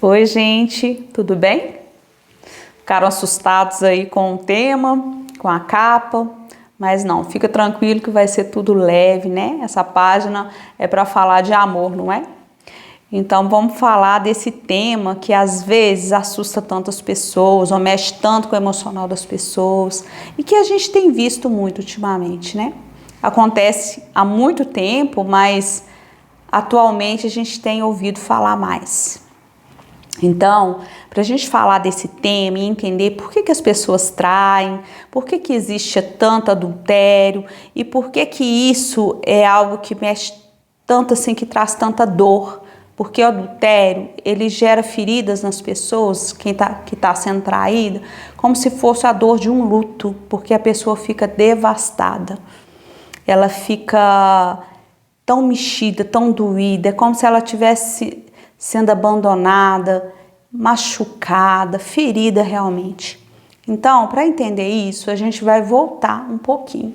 Oi, gente, tudo bem? Ficaram assustados aí com o tema, com a capa, mas não, fica tranquilo que vai ser tudo leve, né? Essa página é para falar de amor, não é? Então vamos falar desse tema que às vezes assusta tantas pessoas, ou mexe tanto com o emocional das pessoas e que a gente tem visto muito ultimamente, né? Acontece há muito tempo, mas atualmente a gente tem ouvido falar mais. Então, para a gente falar desse tema e entender por que as pessoas traem, por que existe tanto adultério e por que isso é algo que mexe tanto assim, que traz tanta dor, porque o adultério, ele gera feridas nas pessoas, que tá sendo traída, como se fosse a dor de um luto, porque a pessoa fica devastada, ela fica tão mexida, tão doída, é como se ela tivesse sendo abandonada, machucada, ferida realmente. Então, para entender isso, a gente vai voltar um pouquinho.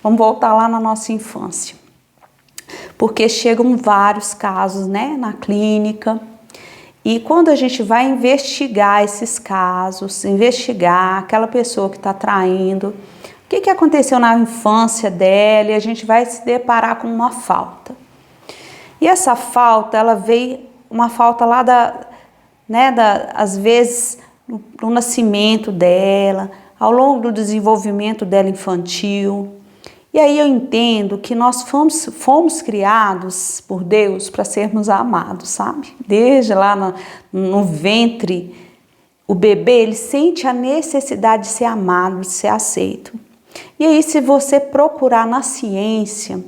Vamos voltar lá na nossa infância. Porque chegam vários casos, né, na clínica. E quando a gente vai investigar esses casos, investigar aquela pessoa que está traindo, o que aconteceu na infância dela, e a gente vai se deparar com uma falta. E essa falta, ela veio, uma falta lá às vezes, no nascimento dela, ao longo do desenvolvimento dela infantil. E aí eu entendo que nós fomos criados por Deus para sermos amados, sabe? Desde lá no ventre, o bebê, ele sente a necessidade de ser amado, de ser aceito. E aí, se você procurar na ciência,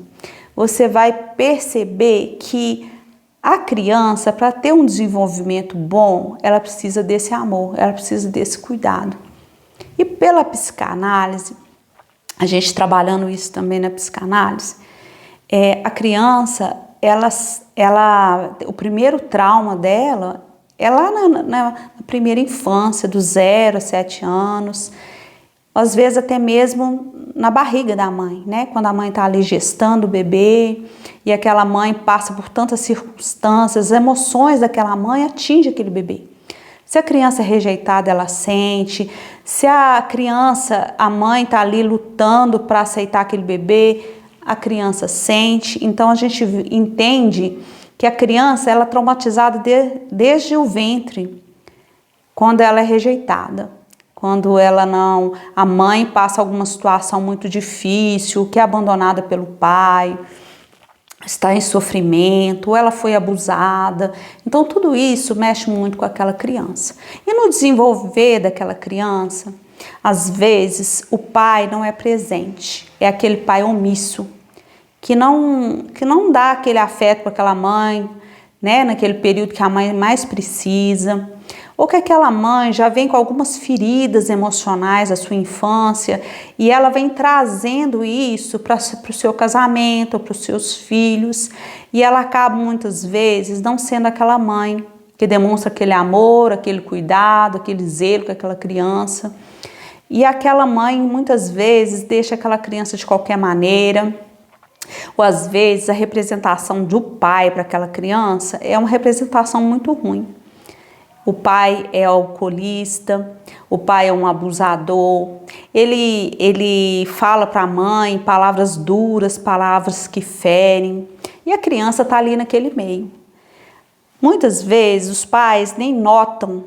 você vai perceber que a criança, para ter um desenvolvimento bom, ela precisa desse amor, ela precisa desse cuidado. E pela psicanálise, a gente trabalhando isso também na psicanálise, a criança, o primeiro trauma dela é lá na primeira infância, do 0 a 7 anos, às vezes até mesmo na barriga da mãe, né? Quando a mãe está ali gestando o bebê e aquela mãe passa por tantas circunstâncias, as emoções daquela mãe atingem aquele bebê. Se a criança é rejeitada, ela sente. Se a criança, a mãe está ali lutando para aceitar aquele bebê, a criança sente. Então a gente entende que a criança ela é traumatizada desde o ventre, quando ela é rejeitada. Quando a mãe passa alguma situação muito difícil, que é abandonada pelo pai, está em sofrimento, ou ela foi abusada. Então tudo isso mexe muito com aquela criança. E no desenvolver daquela criança, às vezes o pai não é presente, é aquele pai omisso, que não dá aquele afeto para aquela mãe, né, naquele período que a mãe mais precisa. Ou que aquela mãe já vem com algumas feridas emocionais da sua infância e ela vem trazendo isso para o seu casamento, para os seus filhos, e ela acaba muitas vezes não sendo aquela mãe que demonstra aquele amor, aquele cuidado, aquele zelo com aquela criança. E aquela mãe muitas vezes deixa aquela criança de qualquer maneira, ou às vezes a representação do pai para aquela criança é uma representação muito ruim. O pai é alcoolista, o pai é um abusador, ele fala para a mãe palavras duras, palavras que ferem, e a criança está ali naquele meio. Muitas vezes os pais nem notam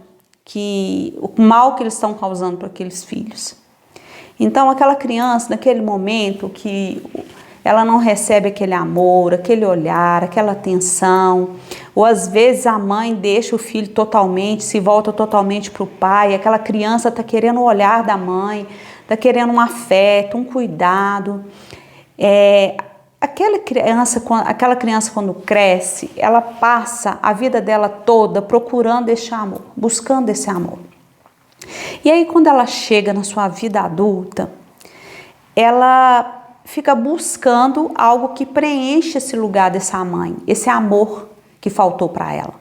o mal que eles estão causando para aqueles filhos. Então aquela criança, naquele momento que ela não recebe aquele amor, aquele olhar, aquela atenção, ou às vezes a mãe deixa o filho totalmente, se volta totalmente para o pai, aquela criança está querendo o olhar da mãe, está querendo um afeto, um cuidado. Aquela criança quando cresce, ela passa a vida dela toda procurando esse amor, buscando esse amor. E aí quando ela chega na sua vida adulta, ela fica buscando algo que preenche esse lugar dessa mãe, esse amor que faltou para ela.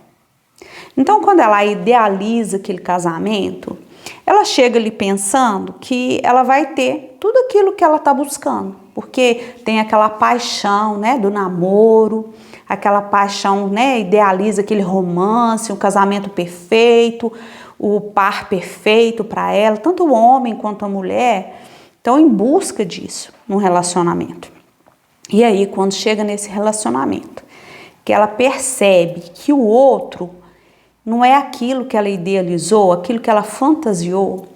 Então, quando ela idealiza aquele casamento, ela chega ali pensando que ela vai ter tudo aquilo que ela está buscando, porque tem aquela paixão, né, do namoro, aquela paixão, né? Idealiza aquele romance, o casamento perfeito, o par perfeito para ela. Tanto o homem quanto a mulher estão em busca disso no relacionamento. E aí, quando chega nesse relacionamento, que ela percebe que o outro não é aquilo que ela idealizou, aquilo que ela fantasiou,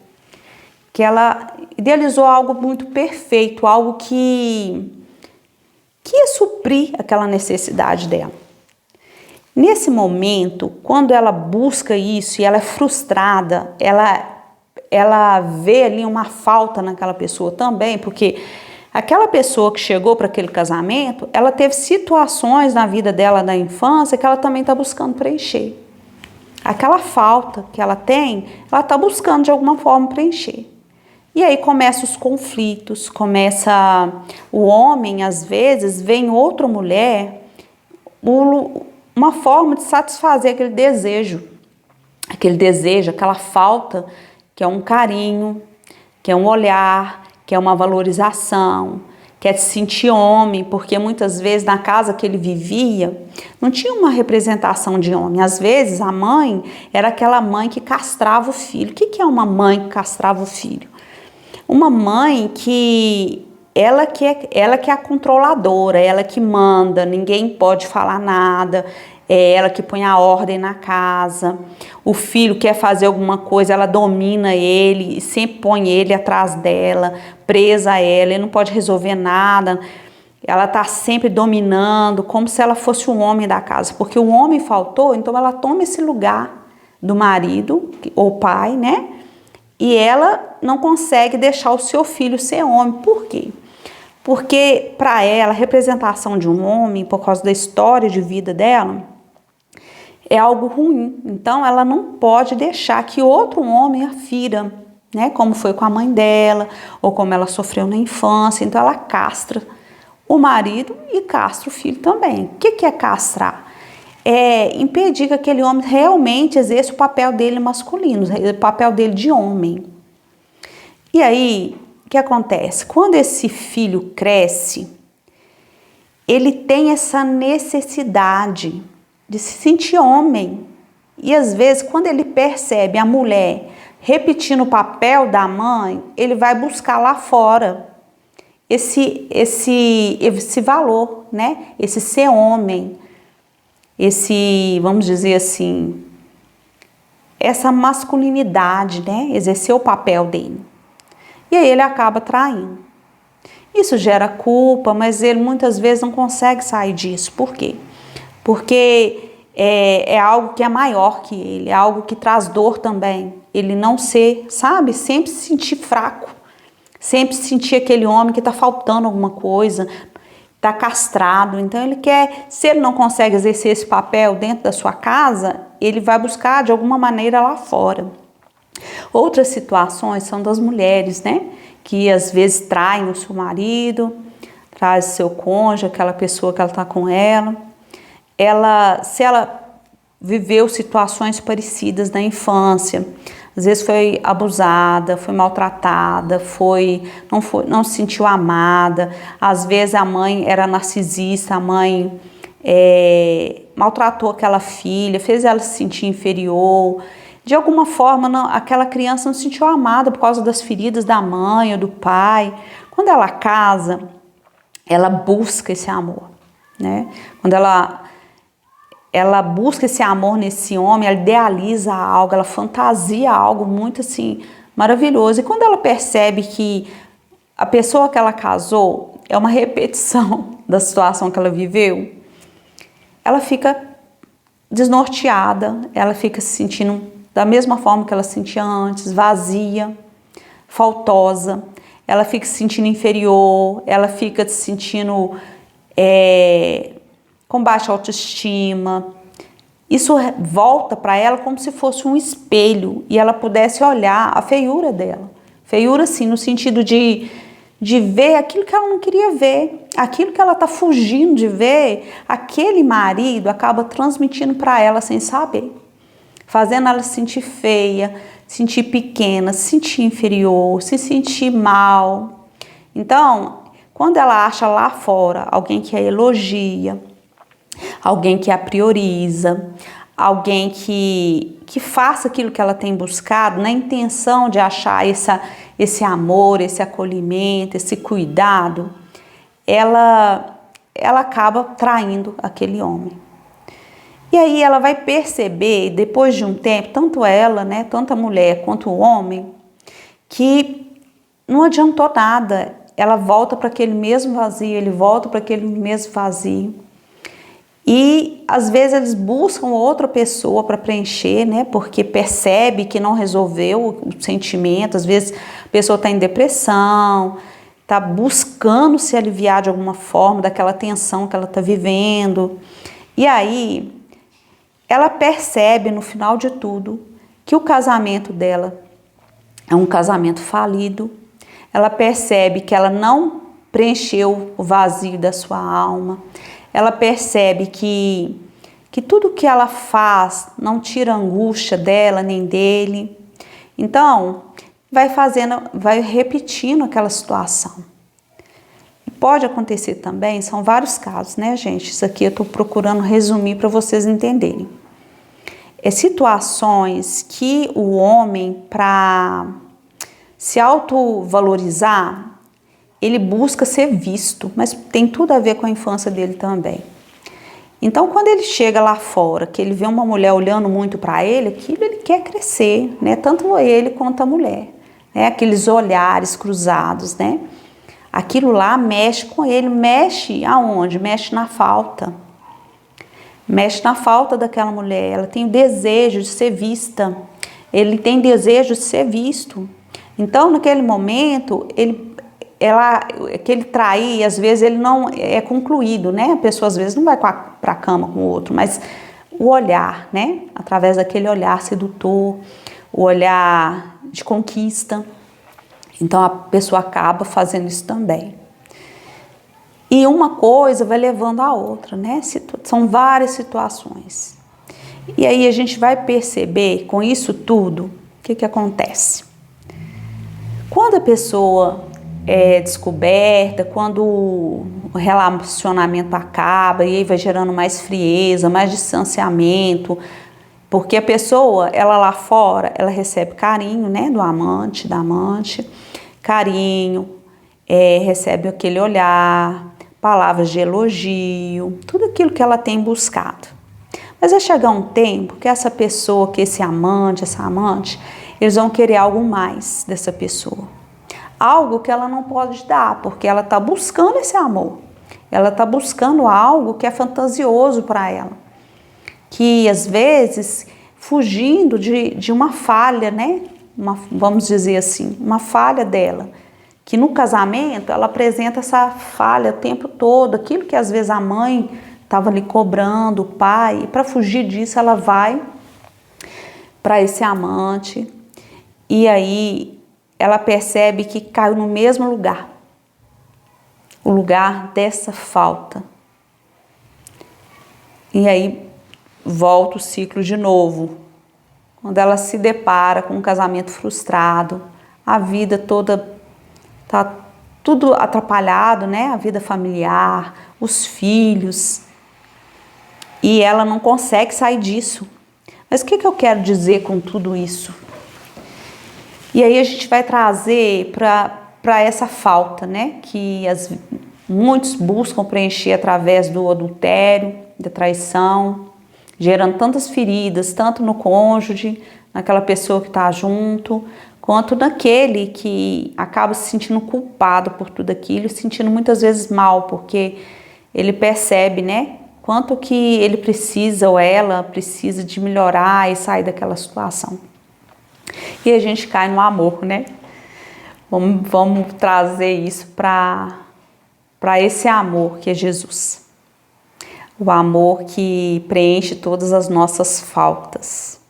que ela idealizou algo muito perfeito, algo que ia suprir aquela necessidade dela. Nesse momento, quando ela busca isso e ela é frustrada, ela vê ali uma falta naquela pessoa também, porque aquela pessoa que chegou para aquele casamento, ela teve situações na vida dela da infância que ela também está buscando preencher. Aquela falta que ela tem, ela está buscando de alguma forma preencher. E aí começam os conflitos, começa o homem, às vezes, vê em outra mulher uma forma de satisfazer aquele desejo, aquela falta, que é um carinho, que é um olhar, que é uma valorização, que é se sentir homem, porque muitas vezes na casa que ele vivia não tinha uma representação de homem. Às vezes a mãe era aquela mãe que castrava o filho. O que é uma mãe que castrava o filho? Uma mãe que ela que é a controladora, ela que manda, ninguém pode falar nada, é ela que põe a ordem na casa. O filho quer fazer alguma coisa, ela domina ele e sempre põe ele atrás dela, presa a ela, ele não pode resolver nada. Ela está sempre dominando, como se ela fosse o homem da casa, porque o homem faltou, então ela toma esse lugar do marido ou pai, né? E ela não consegue deixar o seu filho ser homem. Por quê? Porque para ela, a representação de um homem, por causa da história de vida dela, é algo ruim. Então ela não pode deixar que outro homem a fira, né? Como foi com a mãe dela, ou como ela sofreu na infância. Então ela castra o marido e castra o filho também. O que é castrar? É impedir que aquele homem realmente exerça o papel dele masculino, o papel dele de homem. E aí, o que acontece? Quando esse filho cresce, ele tem essa necessidade de se sentir homem. E às vezes, quando ele percebe a mulher repetindo o papel da mãe, ele vai buscar lá fora esse valor, né? Esse ser homem. Vamos dizer assim, essa masculinidade, né? Exercer o papel dele. E aí ele acaba traindo. Isso gera culpa, mas ele muitas vezes não consegue sair disso. Por quê? Porque é algo que é maior que ele, é algo que traz dor também. Ele não sabe, sempre se sentir fraco, sempre sentir aquele homem que está faltando alguma coisa, está castrado. Então ele quer, se ele não consegue exercer esse papel dentro da sua casa, ele vai buscar de alguma maneira lá fora. Outras situações são das mulheres, né? Que às vezes traem o seu marido, traz seu cônjuge, aquela pessoa que ela está com ela. Se ela viveu situações parecidas na infância, às vezes foi abusada, foi maltratada, não se sentiu amada. Às vezes a mãe era narcisista, a mãe maltratou aquela filha, fez ela se sentir inferior. De alguma forma, aquela criança não se sentiu amada por causa das feridas da mãe ou do pai. Quando ela casa, ela busca esse amor, né? Quando ela busca esse amor nesse homem, ela idealiza algo, ela fantasia algo muito assim maravilhoso. E quando ela percebe que a pessoa que ela casou é uma repetição da situação que ela viveu, ela fica desnorteada, ela fica se sentindo da mesma forma que ela se sentia antes, vazia, faltosa, ela fica se sentindo inferior, ela fica se sentindo com baixa autoestima. Isso volta para ela como se fosse um espelho e ela pudesse olhar a feiura dela. Feiura, sim, no sentido de ver aquilo que ela não queria ver, aquilo que ela está fugindo de ver, aquele marido acaba transmitindo para ela sem saber, fazendo ela se sentir feia, se sentir pequena, se sentir inferior, se sentir mal. Então, quando ela acha lá fora alguém que a elogia, alguém que a prioriza, alguém que faça aquilo que ela tem buscado na intenção de achar esse amor, esse acolhimento, esse cuidado, ela acaba traindo aquele homem. E aí ela vai perceber, depois de um tempo, tanto ela, né, tanto a mulher quanto o homem, que não adiantou nada. Ela volta para aquele mesmo vazio, ele volta para aquele mesmo vazio. E às vezes eles buscam outra pessoa para preencher, né? Porque percebe que não resolveu o sentimento. Às vezes a pessoa está em depressão, está buscando se aliviar de alguma forma daquela tensão que ela está vivendo. E aí ela percebe no final de tudo que o casamento dela é um casamento falido. Ela percebe que ela não preencheu o vazio da sua alma. Ela percebe que tudo que ela faz não tira a angústia dela nem dele. Então, vai repetindo aquela situação. Pode acontecer também, são vários casos, né, gente? Isso aqui eu estou procurando resumir para vocês entenderem. Situações que o homem, para se autovalorizar, ele busca ser visto, mas tem tudo a ver com a infância dele também. Então, quando ele chega lá fora, que ele vê uma mulher olhando muito para ele, aquilo ele quer crescer, né? Tanto ele quanto a mulher, né? Aqueles olhares cruzados, né? Aquilo lá mexe com ele, mexe aonde? Mexe na falta. Mexe na falta daquela mulher, ela tem o desejo de ser vista, ele tem desejo de ser visto. Então, naquele momento, aquele trair, às vezes ele não é concluído, né? A pessoa às vezes não vai para a cama com o outro, mas o olhar, né? Através daquele olhar sedutor, o olhar de conquista. Então a pessoa acaba fazendo isso também. E uma coisa vai levando a outra, né? São várias situações. E aí a gente vai perceber com isso tudo, o que acontece? Quando a pessoa é descoberta, quando o relacionamento acaba e aí vai gerando mais frieza, mais distanciamento, porque a pessoa, ela lá fora, ela recebe carinho, né, do amante, da amante, carinho, recebe aquele olhar, palavras de elogio, tudo aquilo que ela tem buscado. Mas vai chegar um tempo que essa pessoa, que esse amante, essa amante, eles vão querer algo mais dessa pessoa. Algo que ela não pode dar, porque ela está buscando esse amor. Ela está buscando algo que é fantasioso para ela. Que, às vezes, fugindo de uma falha, né? Vamos dizer assim, uma falha dela. Que no casamento, ela apresenta essa falha o tempo todo. Aquilo que, às vezes, a mãe estava ali cobrando, o pai. E para fugir disso, ela vai para esse amante. E aí ela percebe que caiu no mesmo lugar, o lugar dessa falta. E aí volta o ciclo de novo, quando ela se depara com um casamento frustrado, a vida toda tá tudo atrapalhado, né? A vida familiar, os filhos, e ela não consegue sair disso. Mas o que eu quero dizer com tudo isso? E aí a gente vai trazer para essa falta, né? Que muitos buscam preencher através do adultério, da traição, gerando tantas feridas, tanto no cônjuge, naquela pessoa que está junto, quanto naquele que acaba se sentindo culpado por tudo aquilo, se sentindo muitas vezes mal, porque ele percebe, né? Quanto que ele precisa ou ela precisa de melhorar e sair daquela situação. E a gente cai no amor, né? Vamos trazer isso para esse amor que é Jesus. O amor que preenche todas as nossas faltas.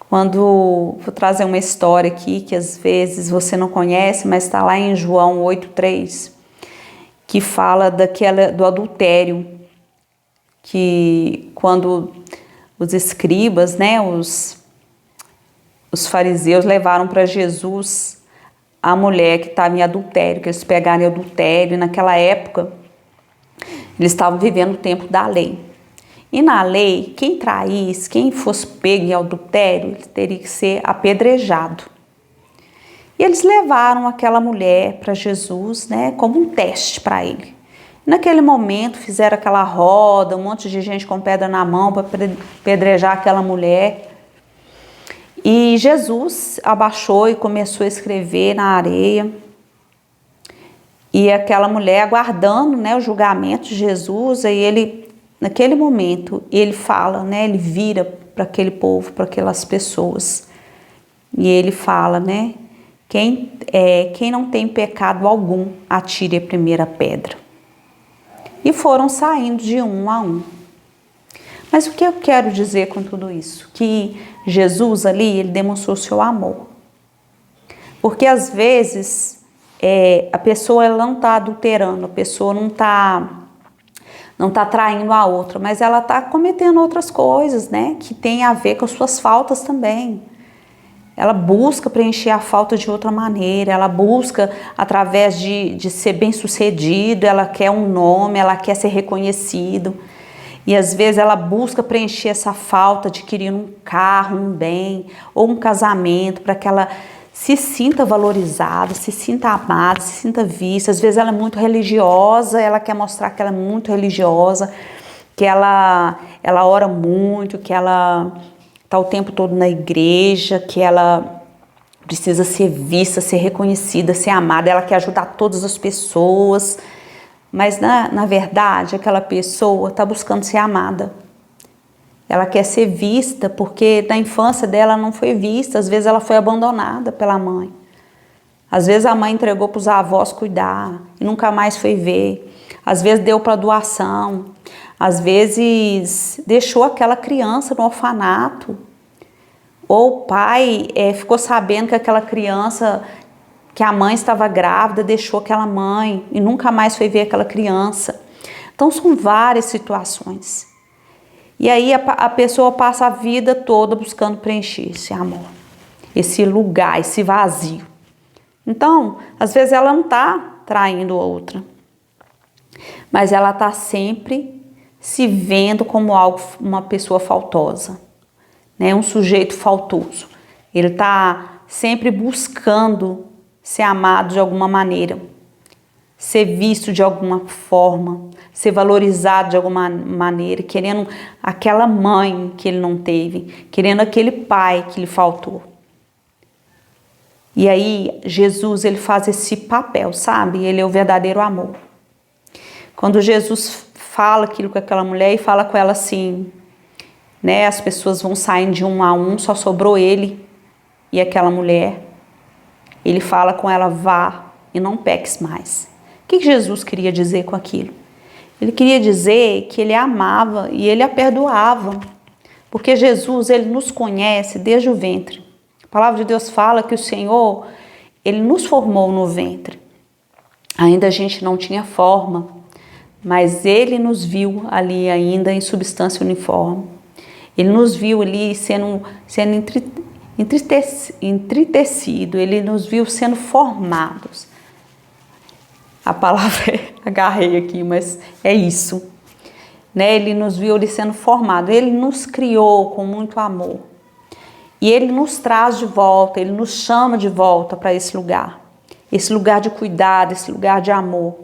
Vou trazer uma história aqui que às vezes você não conhece, mas está lá em João 8,3, que fala do adultério, que quando os escribas, né, os fariseus levaram para Jesus a mulher que estava em adultério, que eles pegaram em adultério. E naquela época, eles estavam vivendo o tempo da lei. E na lei, quem traísse, quem fosse pego em adultério, ele teria que ser apedrejado. E eles levaram aquela mulher para Jesus, né, como um teste para ele. Naquele momento fizeram aquela roda, um monte de gente com pedra na mão para apedrejar aquela mulher. E Jesus abaixou e começou a escrever na areia. E aquela mulher aguardando, né, o julgamento de Jesus, aí ele, naquele momento, ele fala, né, ele vira para aquele povo, para aquelas pessoas. E ele fala, né, quem não tem pecado algum, atire a primeira pedra. E foram saindo de um a um. Mas o que eu quero dizer com tudo isso? Que Jesus ali, ele demonstrou seu amor. Porque às vezes a pessoa ela não está adulterando, a pessoa não está traindo a outra, mas ela está cometendo outras coisas, né? Que tem a ver com as suas faltas também. Ela busca preencher a falta de outra maneira, ela busca através de ser bem-sucedido, ela quer um nome, ela quer ser reconhecido. E às vezes ela busca preencher essa falta adquirindo um carro, um bem ou um casamento para que ela se sinta valorizada, se sinta amada, se sinta vista. Às vezes ela é muito religiosa, ela quer mostrar que ela é muito religiosa, que ela ora muito, que ela está o tempo todo na igreja, que ela precisa ser vista, ser reconhecida, ser amada, ela quer ajudar todas as pessoas, mas na verdade aquela pessoa está buscando ser amada. Ela quer ser vista porque na infância dela não foi vista, às vezes ela foi abandonada pela mãe. Às vezes a mãe entregou para os avós cuidar e nunca mais foi ver. Às vezes deu para doação. Às vezes deixou aquela criança no orfanato. Ou o pai ficou sabendo que aquela criança, que a mãe estava grávida, deixou aquela mãe e nunca mais foi ver aquela criança. Então são várias situações. E aí a pessoa passa a vida toda buscando preencher esse amor, esse lugar, esse vazio. Então, às vezes ela não está traindo outra, mas ela está sempre se vendo como uma pessoa faltosa, né? Um sujeito faltoso. Ele está sempre buscando ser amado de alguma maneira, ser visto de alguma forma, ser valorizado de alguma maneira, querendo aquela mãe que ele não teve, querendo aquele pai que lhe faltou. E aí Jesus, ele faz esse papel, sabe? Ele é o verdadeiro amor. Quando Jesus fala aquilo com aquela mulher e fala com ela assim, né? As pessoas vão saindo de um a um, só sobrou ele e aquela mulher. Ele fala com ela, vá e não peques mais. O que Jesus queria dizer com aquilo? Ele queria dizer que ele a amava e ele a perdoava. Porque Jesus, ele nos conhece desde o ventre. A palavra de Deus fala que o Senhor, ele nos formou no ventre. Ainda a gente não tinha forma, mas ele nos viu ali ainda em substância uniforme. Ele nos viu ali sendo entristecido, ele nos viu sendo formados. A palavra agarrei aqui, mas é isso. Né? Ele nos viu ali sendo formado, ele nos criou com muito amor. E ele nos traz de volta, ele nos chama de volta para esse lugar de cuidado, esse lugar de amor.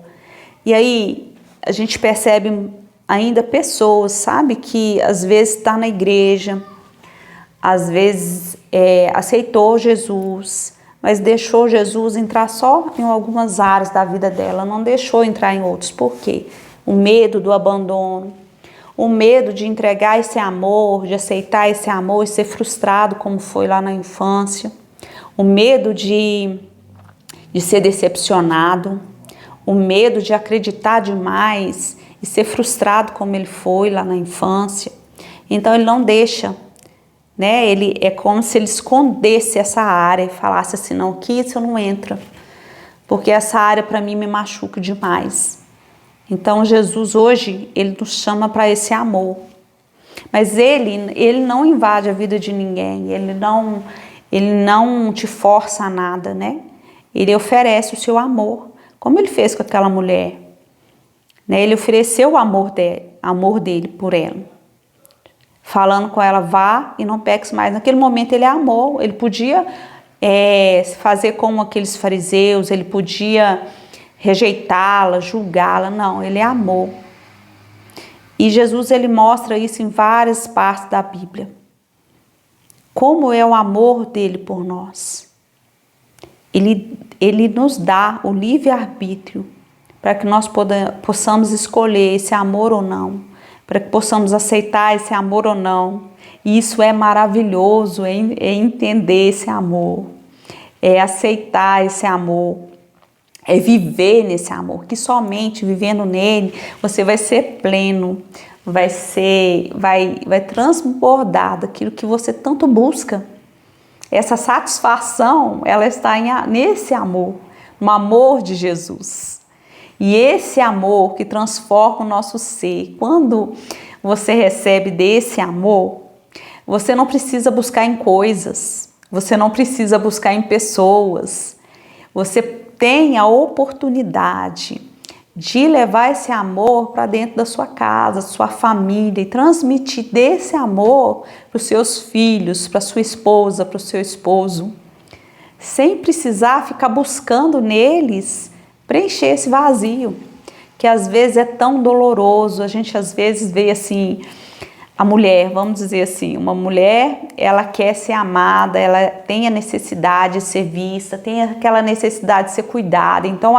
E aí a gente percebe ainda pessoas, sabe, que às vezes está na igreja, às vezes aceitou Jesus, mas deixou Jesus entrar só em algumas áreas da vida dela, não deixou entrar em outros. Por quê? O medo do abandono, o medo de entregar esse amor, de aceitar esse amor e ser frustrado como foi lá na infância, o medo de ser decepcionado, o medo de acreditar demais e ser frustrado como ele foi lá na infância. Então ele não deixa, né? Ele é como se ele escondesse essa área e falasse assim, não, que isso não entra, porque essa área para mim me machuca demais. Então Jesus hoje, ele nos chama para esse amor, mas ele não invade a vida de ninguém, ele não te força a nada, né? Ele oferece o seu amor, como ele fez com aquela mulher, né? Ele ofereceu o amor dele por ela. falando com ela, vá e não peques mais. Naquele momento ele amou, ele podia fazer como aqueles fariseus, ele podia rejeitá-la, julgá-la, não, ele amou. E Jesus, ele mostra isso em várias partes da Bíblia. Como é o amor dele por nós. Ele nos dá o livre-arbítrio para que nós possamos escolher esse amor ou não, para que possamos aceitar esse amor ou não. E isso é maravilhoso, é entender esse amor, é aceitar esse amor, é viver nesse amor, que somente vivendo nele você vai ser pleno, vai transbordar daquilo que você tanto busca. Essa satisfação, ela está nesse amor, no amor de Jesus. E esse amor que transforma o nosso ser, quando você recebe desse amor, você não precisa buscar em coisas, você não precisa buscar em pessoas, você tem a oportunidade de levar esse amor para dentro da sua casa, sua família, e transmitir desse amor para os seus filhos, para sua esposa, para o seu esposo, sem precisar ficar buscando neles preencher esse vazio, que às vezes é tão doloroso. A gente às vezes vê assim, a mulher, vamos dizer assim, uma mulher, ela quer ser amada, ela tem a necessidade de ser vista, tem aquela necessidade de ser cuidada, então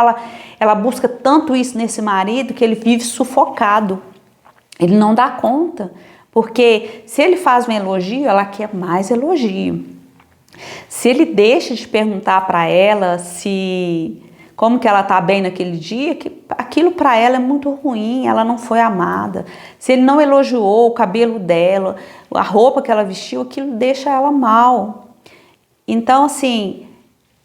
ela busca tanto isso nesse marido que ele vive sufocado, ele não dá conta, porque se ele faz um elogio, ela quer mais elogio. Se ele deixa de perguntar para ela como que ela está bem naquele dia, que aquilo para ela é muito ruim, ela não foi amada. Se ele não elogiou o cabelo dela, a roupa que ela vestiu, aquilo deixa ela mal. Então, assim,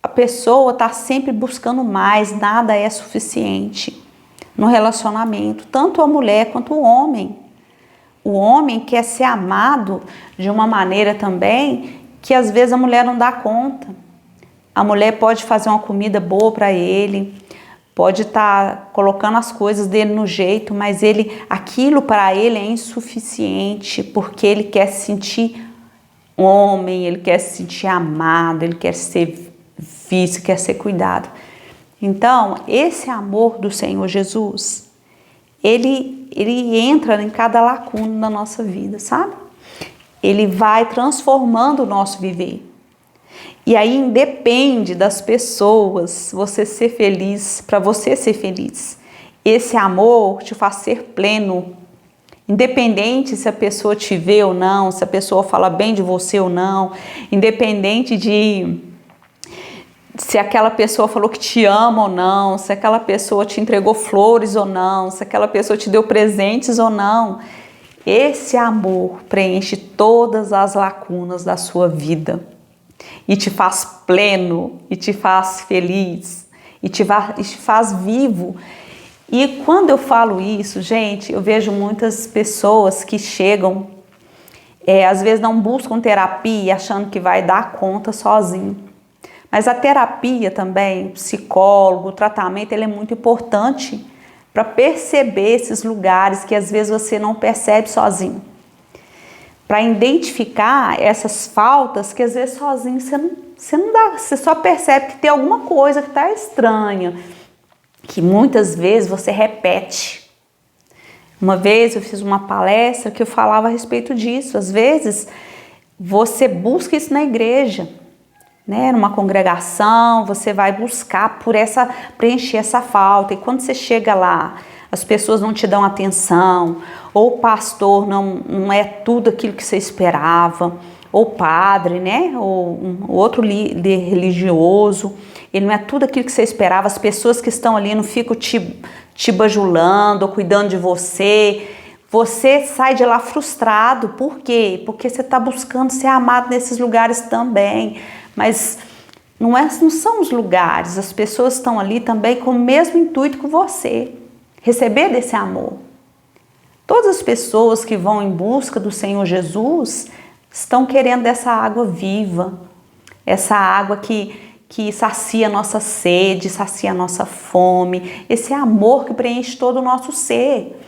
a pessoa está sempre buscando mais, nada é suficiente no relacionamento, tanto a mulher quanto o homem. O homem quer ser amado de uma maneira também que às vezes a mulher não dá conta. A mulher pode fazer uma comida boa para ele, pode estar colocando as coisas dele no jeito, mas aquilo para ele é insuficiente, porque ele quer se sentir homem, ele quer se sentir amado, ele quer ser visto, quer ser cuidado. Então, esse amor do Senhor Jesus, ele entra em cada lacuna da nossa vida, sabe? Ele vai transformando o nosso viver. E aí independe das pessoas você ser feliz, para você ser feliz. Esse amor te faz ser pleno. Independente se a pessoa te vê ou não, se a pessoa fala bem de você ou não, independente de se aquela pessoa falou que te ama ou não, se aquela pessoa te entregou flores ou não, se aquela pessoa te deu presentes ou não. Esse amor preenche todas as lacunas da sua vida. E te faz pleno, e te faz feliz, e te faz vivo. E quando eu falo isso, gente, eu vejo muitas pessoas que chegam, às vezes não buscam terapia achando que vai dar conta sozinho. Mas a terapia também, o psicólogo, o tratamento, ele é muito importante para perceber esses lugares que às vezes você não percebe sozinho. Para identificar essas faltas que às vezes sozinho você não dá, você só percebe que tem alguma coisa que está estranha, que muitas vezes você repete. Uma vez eu fiz uma palestra que eu falava a respeito disso. Às vezes você busca isso na igreja, né? Numa congregação, você vai buscar preencher essa falta, e quando você chega lá, as pessoas não te dão atenção, ou o pastor não é tudo aquilo que você esperava, ou o padre, né? Ou um outro líder religioso, ele não é tudo aquilo que você esperava, as pessoas que estão ali não ficam te bajulando ou cuidando de você. Você sai de lá frustrado. Por quê? Porque você está buscando ser amado nesses lugares também. Mas não são os lugares, as pessoas estão ali também com o mesmo intuito que você. Receber desse amor. Todas as pessoas que vão em busca do Senhor Jesus estão querendo essa água viva, essa água que sacia a nossa sede, sacia a nossa fome, esse amor que preenche todo o nosso ser.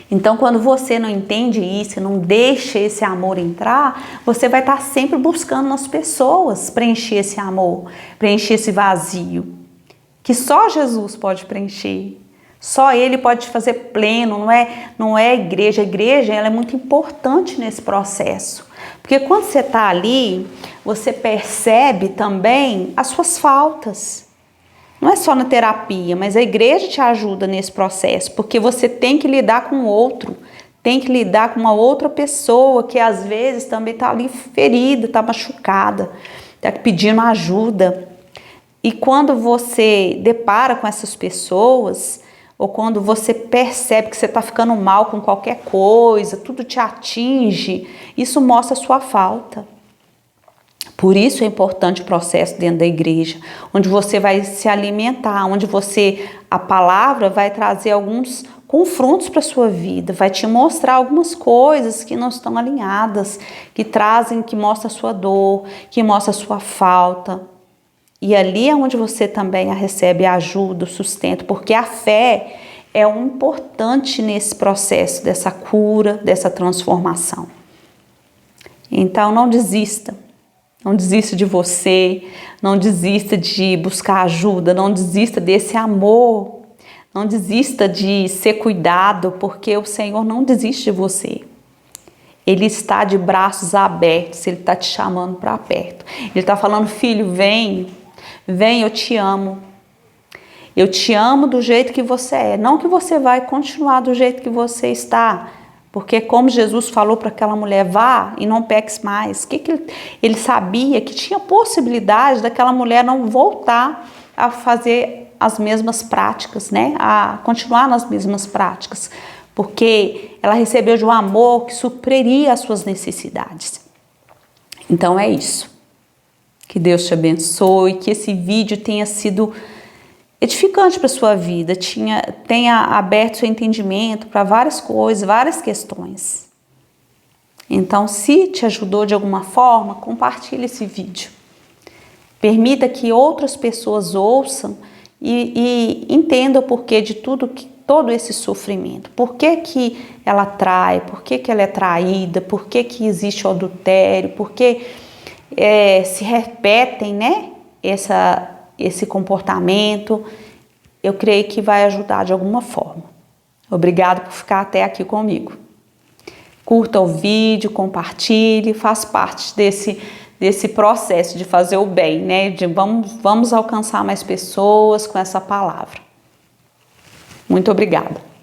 Então, quando você não entende isso, não deixa esse amor entrar, você vai estar sempre buscando nas pessoas preencher esse amor, preencher esse vazio, que só Jesus pode preencher. Só Ele pode te fazer pleno, não é a igreja. A igreja ela é muito importante nesse processo. Porque quando você está ali, você percebe também as suas faltas. Não é só na terapia, mas a igreja te ajuda nesse processo, porque você tem que lidar com o outro, tem que lidar com uma outra pessoa que às vezes também está ali ferida, está machucada, está pedindo ajuda. E quando você depara com essas pessoas, ou quando você percebe que você está ficando mal com qualquer coisa, tudo te atinge, isso mostra a sua falta. Por isso é importante o processo dentro da igreja, onde você vai se alimentar, onde a palavra vai trazer alguns confrontos para a sua vida, vai te mostrar algumas coisas que não estão alinhadas, que mostra a sua dor, que mostra a sua falta. E ali é onde você também recebe a ajuda, o sustento, porque a fé é um importante nesse processo dessa cura, dessa transformação. Então não desista. Não desista de você, não desista de buscar ajuda, não desista desse amor, não desista de ser cuidado, porque o Senhor não desiste de você. Ele está de braços abertos, Ele está te chamando para perto. Ele está falando, filho, vem, eu te amo. Eu te amo do jeito que você é, não que você vai continuar do jeito que você está. Porque como Jesus falou para aquela mulher, vá e não peques mais. Ele sabia que tinha possibilidade daquela mulher não voltar a fazer as mesmas práticas, né? A continuar nas mesmas práticas. Porque ela recebeu de um amor que supriria as suas necessidades. Então é isso. Que Deus te abençoe, que esse vídeo tenha sido edificante para a sua vida, tenha aberto seu entendimento para várias coisas, várias questões. Então, se te ajudou de alguma forma, compartilhe esse vídeo. Permita que outras pessoas ouçam e entendam o porquê de todo esse sofrimento. Por que ela trai, por que ela é traída, por que existe o adultério, por que se repetem, né, esse comportamento. Eu creio que vai ajudar de alguma forma. Obrigada por ficar até aqui comigo. Curta o vídeo, compartilhe, faz parte desse processo de fazer o bem, né? Vamos alcançar mais pessoas com essa palavra. Muito obrigada.